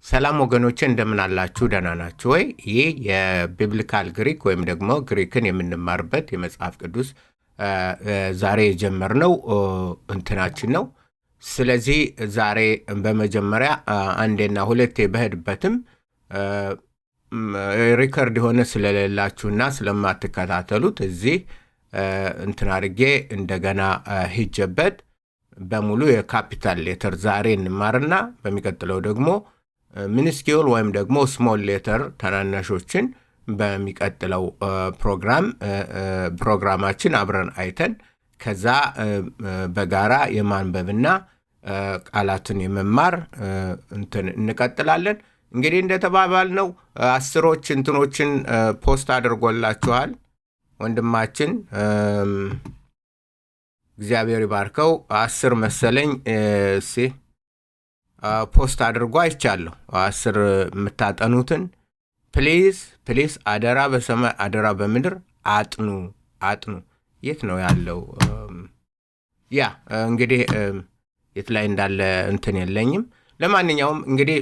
ሰላም ወገኖቼ እንደምን አላችሁ? ደህና ናችሁ ወይ? ይህ የቢብሊካል ግሪክ ወይም ደግሞ ግሪክን የምንማርበት የመጽሐፍ ቅዱስ ዛሬ የጀመርነው እንትናችን ነው። ስለዚህ ዛሬ በመጀመሪያ አንዴና ሁለቴ በሄድበትም ሪከርድ የሆነ ስለሌላችሁና ስለማትከታተሉት እዚህ እንትን አድርጌ እንደገና ሂጀበት በሙሉ የካፒታል ሌተር ዛሬ እንማርና በሚቀጥለው ደግሞ ሚኒስኪዩል ወይም ደግሞ ስሞል ሌተር ታናናሾችን በሚቀጥለው ፕሮግራማችን አብረን አይተን ከዛ በጋራ የማንበብና ቃላትን የመማር እንቀጥላለን። እንግዲህ እንደተባባልነው 10 እንትኖችን ፖስት አድርጎላችኋል ወንድማችን እግዚአብሔር ይባርከው 10 መሰለኝ ፖስት አድርጎ አይቻለሁ። 10 የምታጠኑትን ፕሊዝ አደራ በሰማይ አደራ በምድር አጥኑ። የት ነው ያለው? ያ እንግዲህ የት ላይ እንዳለ እንትን የለኝም። ለማንኛውም እንግዲህ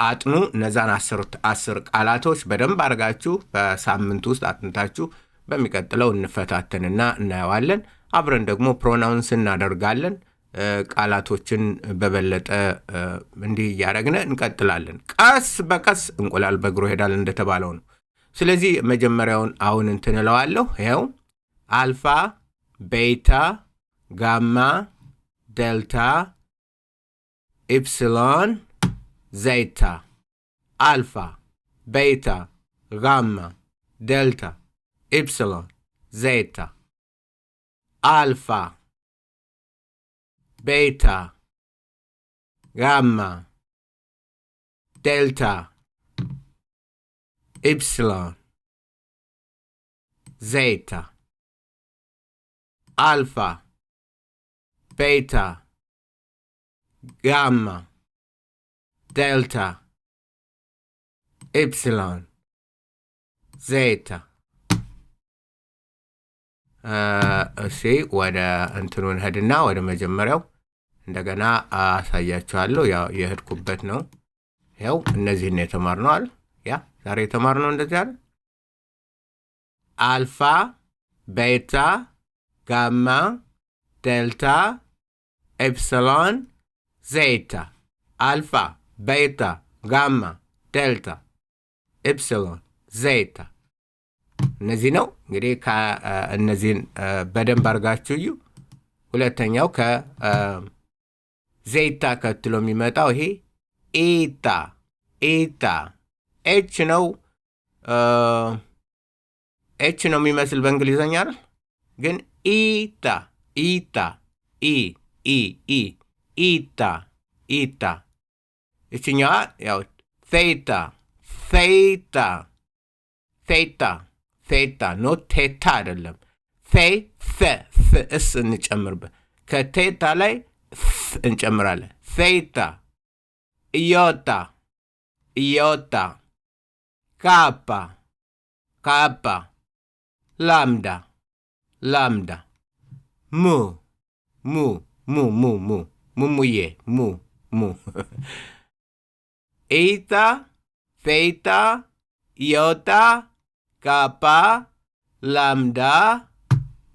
አጥኑ። እነዛን 10 ቃላቶች በደንብ አድርጋችሁ በሳምንት ውስጥ አጥንታችሁ በሚቀጥለው እንፈታተንና እናየዋለን። አብረን ደግሞ ፕሮናውንስ እናደርጋለን። ቃላቶችን በበለጠ እንዲህ እያደረግን እንቀጥላለን። ቀስ በቀስ እንቁላል በእግሩ ሄዳል እንደተባለው ነው። ስለዚህ መጀመሪያውን አሁን እንትን እለዋለሁ። ይኸው አልፋ፣ ቤታ፣ ጋማ፣ ዴልታ፣ ኢፕሲሎን፣ ዜታ። አልፋ፣ ቤታ፣ ጋማ፣ ዴልታ፣ ኢፕሲሎን፣ ዜታ። አልፋ፣ ቤታ፣ ጋማ፣ ዴልታ፣ ኢፕሲሎን፣ ዜታ። አልፋ፣ ቤታ፣ ጋማ፣ ዴልታ፣ ኢፕሲሎን፣ ዜታ። እሺ ወደ እንትኑን ሄድና ወደ መጀመሪያው እንደገና አሳያችኋለሁ። ያው የሄድኩበት ነው። ያው እነዚህን የተማርነው አይደል? ያ ዛሬ የተማርነው እንደዚህ አይደል? አልፋ፣ ቤታ፣ ጋማ፣ ዴልታ፣ ኢፕሲሎን፣ ዜታ። አልፋ፣ ቤታ፣ ጋማ፣ ዴልታ፣ ኢፕሲሎን፣ ዜታ። እነዚህ ነው እንግዲህ እነዚህን በደንብ አድርጋችሁ እዩ። ሁለተኛው ዜታ ከትሎ የሚመጣው ይሄ ኢታ ኤች ነው። ኤች ነው የሚመስል በእንግሊዘኛ አይደል? ግን ኢታ እችኛዋ ያው ቴታ ኖ ቴታ አይደለም። እስ እንጨምርበት። ከቴታ ላይ እንጨምራለን። ቴታ። ኢዮታ፣ ካፓ፣ ላምዳ፣ ሙሙዬ፣ ኢታ፣ ቴታ፣ ኢዮታ፣ ካፓ፣ ላምዳ፣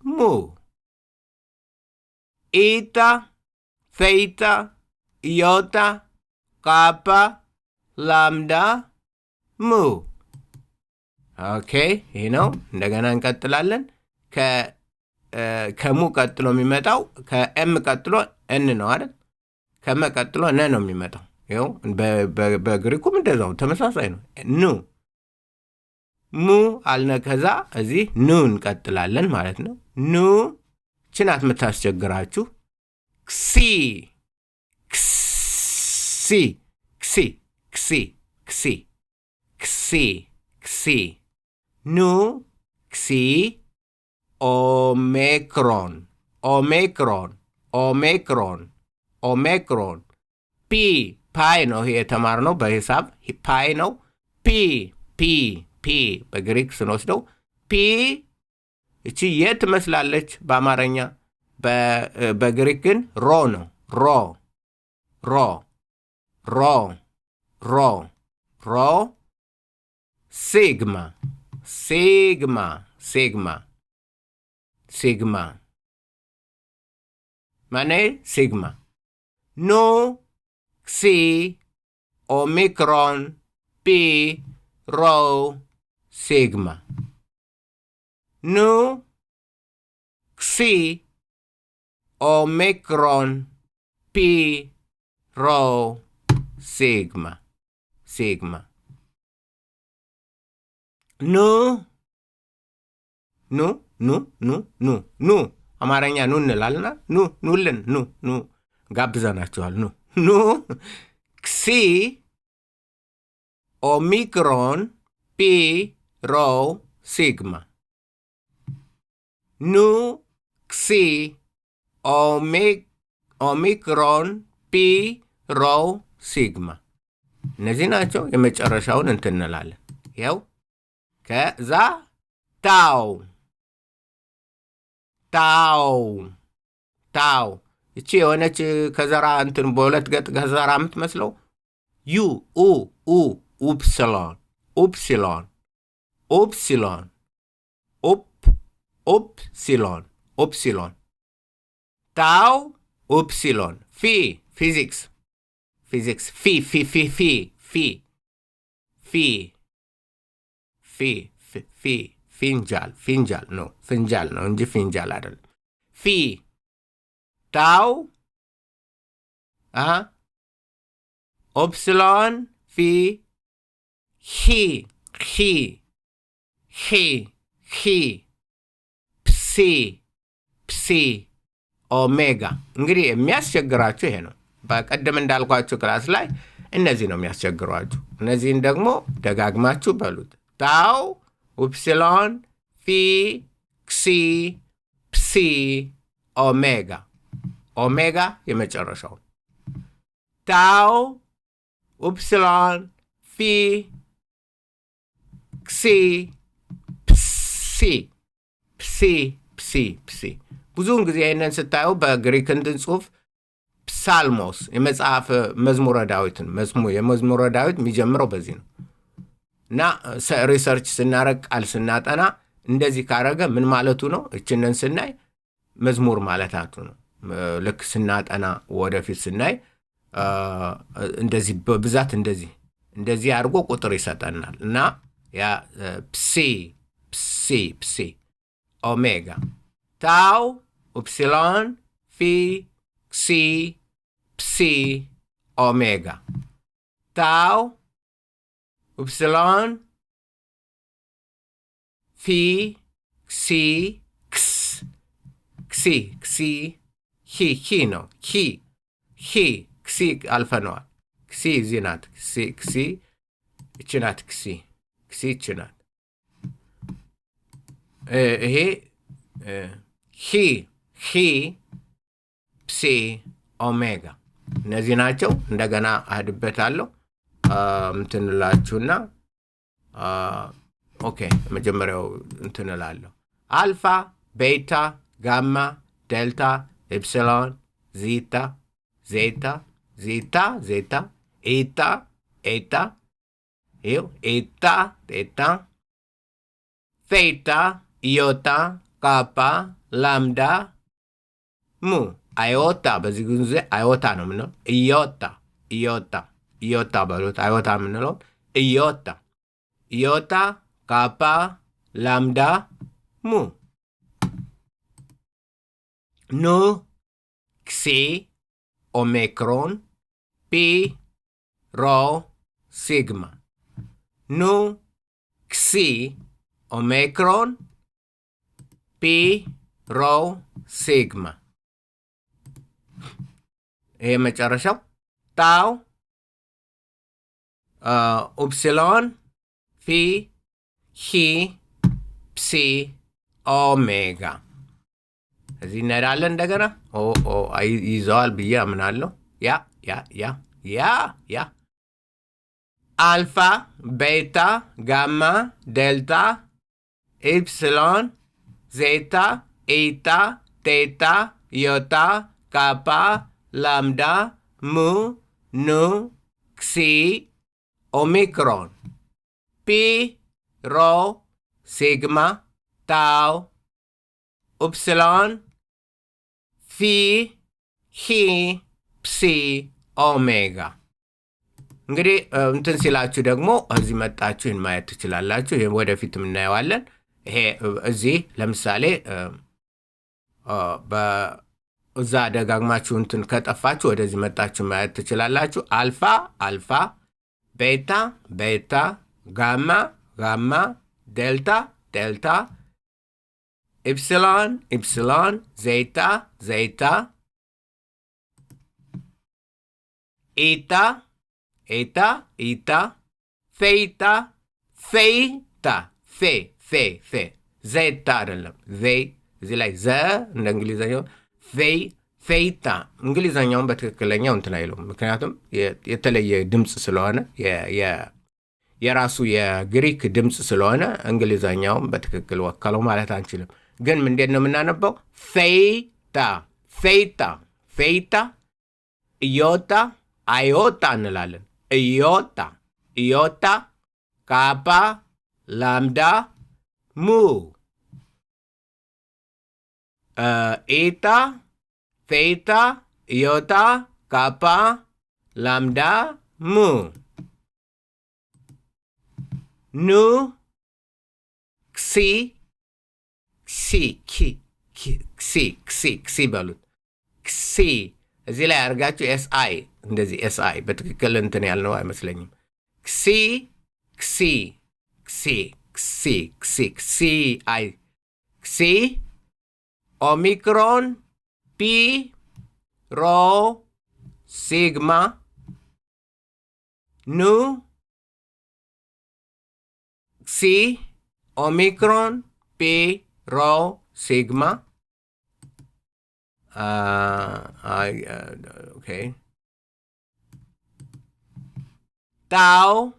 ሙ። ኢታ፣ ቴታ፣ ኢዮታ፣ ካፓ፣ ላምዳ፣ ሙ። ኦኬ ይህ ነው። እንደገና እንቀጥላለን። ከሙ ቀጥሎ የሚመጣው ከኤም ቀጥሎ እን ነው አይደል? ከመ ቀጥሎ ነ ነው የሚመጣው። ይኸው በግሪኩም እንደዛው ተመሳሳይ ነው። ኑ ሙ አልነ። ከዛ እዚህ ኑ እንቀጥላለን ማለት ነው። ኑ ችናት የምታስቸግራችሁ። ክሲ ኑ ክሲ። ኦሜክሮን ፓይ ነው። ይሄ የተማርነው በሂሳብ ፓይ ነው። ፒ በግሪክ ስንወስደው ፒ እቺ የት ትመስላለች በአማርኛ? በግሪክ ግን ሮ ነው። ሮ ሮ ሲግማ ሲግማ ሲግማ ሲግማ ማኔ ሲግማ ኑ ክሲ ኦሚክሮን ፒ ሮ ሲግማ ኑ ክሲ ኦሚክሮን ፒ ሮ ሲግማ ሲግማ ኑ ኑ ኑ ኑ ኑ ኑ አማርኛ ኑ እንላልና ኑልን ኑ ጋብዘናችኋል። ኑ ክሲ ኦሚክሮን ፒ ሮ ሲግማ ኑ ክሲ ኦሚክሮን ፒ ሮ ሲግማ እነዚህ ናቸው። የመጨረሻውን እንትን እንላለን። ያው ከዛ ታው እቺ የሆነች ከዘራ እንትን በሁለት ገጥ ከዘራ የምትመስለው ዩ ኡፕሲሎን ኡፕሲሎን ታው ኡፕሲሎን ፊዚክስ ፊንጃል ነው እንጂ ፊንጃል አይደለም። ታው ኦፕሲሎን ሂ ፕሲ ኦሜጋ። እንግዲህ የሚያስቸግራችሁ ይሄ ነው። በቀደም እንዳልኳችሁ ክላስ ላይ እነዚህ ነው የሚያስቸግሯችሁ። እነዚህን ደግሞ ደጋግማችሁ በሉት። ታው ኡፕሲሎን ክሲ ፕሲ ኦሜጋ የመጨረሻው ታው ኡፕሲሎን ክሲ ፕሲ። ብዙውን ጊዜ ይህንን ስታዩ በግሪክ እንትን ጽሑፍ ፕሳልሞስ የመጽሐፍ መዝሙረ ዳዊትን የመዝሙረ ዳዊት የሚጀምረው በዚህ ነው እና ሪሰርች ስናረግ ቃል ስናጠና እንደዚህ ካረገ ምን ማለቱ ነው? እችንን ስናይ መዝሙር ማለታቱ ነው። ልክ ስናጠና ወደፊት ስናይ እንደዚህ በብዛት እንደዚህ አድርጎ ቁጥር ይሰጠናል እና ያ ፕሲ ኦሜጋ ታው ኡፕሲሎን ክሲ ፕሲ ኦሜጋ ታው ኡፕሲሎን ክሲ ሂ ነው ሂ ክሲ አልፈነዋል። ክሲ እዚህ ናት። ክሲ እች ናት። ክሲ እች ናት። ይሄ ሂ ፕሲ ኦሜጋ እነዚህ ናቸው። እንደገና አህድበታለሁ ምትንላችሁና ኦኬ መጀመሪያው እንትንላለሁ። አልፋ፣ ቤታ፣ ጋማ፣ ዴልታ፣ ኤፕሲሎን፣ ዚታ፣ ዜታ፣ ኤታ፣ ኤታ፣ ቴታ፣ ቴታ፣ ኢዮታ፣ ካፓ፣ ላምዳ፣ ሙ አዮታ። በዚህ ጊዜ አዮታ ነው ምንለው። ኢዮታ በሉት። አዮታ ምንለው ኢዮታ፣ ካፓ፣ ላምዳ፣ ሙ ኑ ክሲ ኦሜክሮን ፒ ሮ ሲግማ ኑ ክሲ ኦሜክሮን ፒ ሮ ሲግማ። ይሄ መጨረሻው ታው ኡፕሲሎን ሂ ፕሲ ኦሜጋ። እዚህ እንሄዳለን እንደገና ይዘዋል ብዬ አምናለሁ። ያ አልፋ፣ ቤታ፣ ጋማ፣ ዴልታ፣ ኤፕሲሎን፣ ዜታ፣ ኤታ፣ ቴታ፣ ኢዮታ፣ ካፓ፣ ላምዳ፣ ሙ፣ ኑ፣ ክሲ ኦሚክሮን፣ ፒ ሮ ሲግማ ታው ኡፕስሎን ፊ ሂ ፕሲ ኦሜጋ። እንግዲህ እንትን ሲላችሁ ደግሞ እዚህ መጣችሁ ይህን ማየት ትችላላችሁ። ይህም ወደፊት እናየዋለን። ይሄ እዚህ ለምሳሌ እዛ ደጋግማችሁ እንትን ከጠፋችሁ ወደዚህ መጣችሁ ማየት ትችላላችሁ። አልፋ አልፋ፣ ቤታ ቤታ፣ ጋማ ጋማ፣ ዴልታ ዴልታ፣ ኢፕሲሎን ኢፕሲሎን፣ ዜታ ዜታ፣ ኢታ ኢታ ኢታ፣ ፌታ ፌታ፣ ፌ ፌ ፌ፣ ዜታ አይደለም ዜ፣ እዚህ ላይ ዘ እንደ እንግሊዝኛው ፌታ። እንግሊዝኛውን በትክክለኛው እንትን አይለውም፣ ምክንያቱም የተለየ ድምፅ ስለሆነ የራሱ የግሪክ ድምፅ ስለሆነ እንግሊዝኛውን በትክክል ወከለው ማለት አንችልም። ግን እንዴት ነው የምናነበው? ፌታ ፌታ ፌታ፣ ኢዮታ አዮታ እንላለን። ኢዮታ ኢዮታ፣ ካፓ ላምዳ ሙ፣ ኢታ ፌታ ኢዮታ ካፓ ላምዳ ሙ፣ ኑ ክሲ ክሲ ክሲ ክሲ ክሲ በሉት። ክሲ እዚህ ላይ አድርጋችሁ ኤስአይ እንደዚህ ኤስአይ በትክክል እንትን ያልነው አይመስለኝም። ክሲ ክሲ ክሲ ክሲ ክሲ ክሲ አይ ክሲ፣ ኦሚክሮን ፒ ሮ ሲግማ ኑ ክሲ፣ ኦሚክሮን ፒ ሮ ሲግማ okay, tau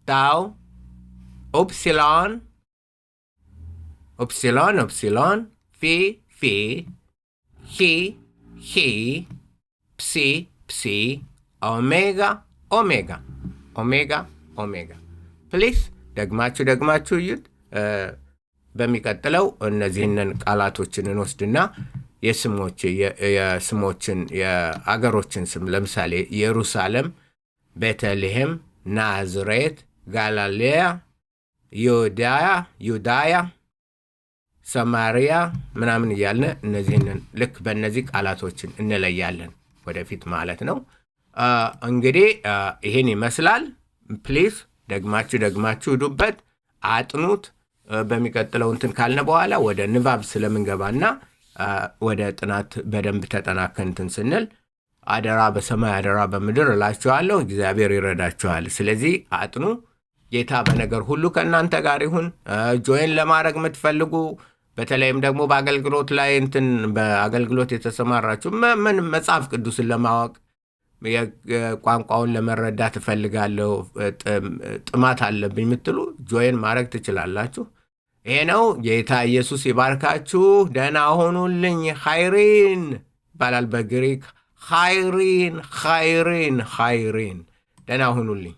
tau, upsilon upsilon upsilon, phi phi, hi hi, psi psi, omega omega omega omega። ፕሊስ ደግማችሁ እዩት። በሚቀጥለው እነዚህንን ቃላቶችን እንወስድና የስሞችን የአገሮችን ስም ለምሳሌ ኢየሩሳሌም፣ ቤተልሔም፣ ናዝሬት፣ ጋሊሌያ፣ ዩዳያ፣ ሰማሪያ ምናምን እያልን እነዚህንን ልክ በእነዚህ ቃላቶችን እንለያለን ወደፊት ማለት ነው። እንግዲህ ይህን ይመስላል። ፕሊዝ ደግማችሁ ሂዱበት፣ አጥኑት። በሚቀጥለው እንትን ካልነ በኋላ ወደ ንባብ ስለምንገባና ወደ ጥናት በደንብ ተጠናከንትን ስንል አደራ በሰማይ አደራ በምድር እላችኋለሁ፣ እግዚአብሔር ይረዳችኋል። ስለዚህ አጥኑ። ጌታ በነገር ሁሉ ከእናንተ ጋር ይሁን። ጆይን ለማድረግ የምትፈልጉ በተለይም ደግሞ በአገልግሎት ላይ እንትን በአገልግሎት የተሰማራችሁ ምን መጽሐፍ ቅዱስን ለማወቅ ቋንቋውን ለመረዳት እፈልጋለሁ ጥማት አለብኝ የምትሉ ጆይን ማድረግ ትችላላችሁ። ይሄ ነው። ጌታ ኢየሱስ ይባርካችሁ። ደህና ሆኑልኝ። ኻይሪን ይባላል በግሪክ። ኻይሪን ኻይሪን ኻይሪን። ደህና ሆኑልኝ።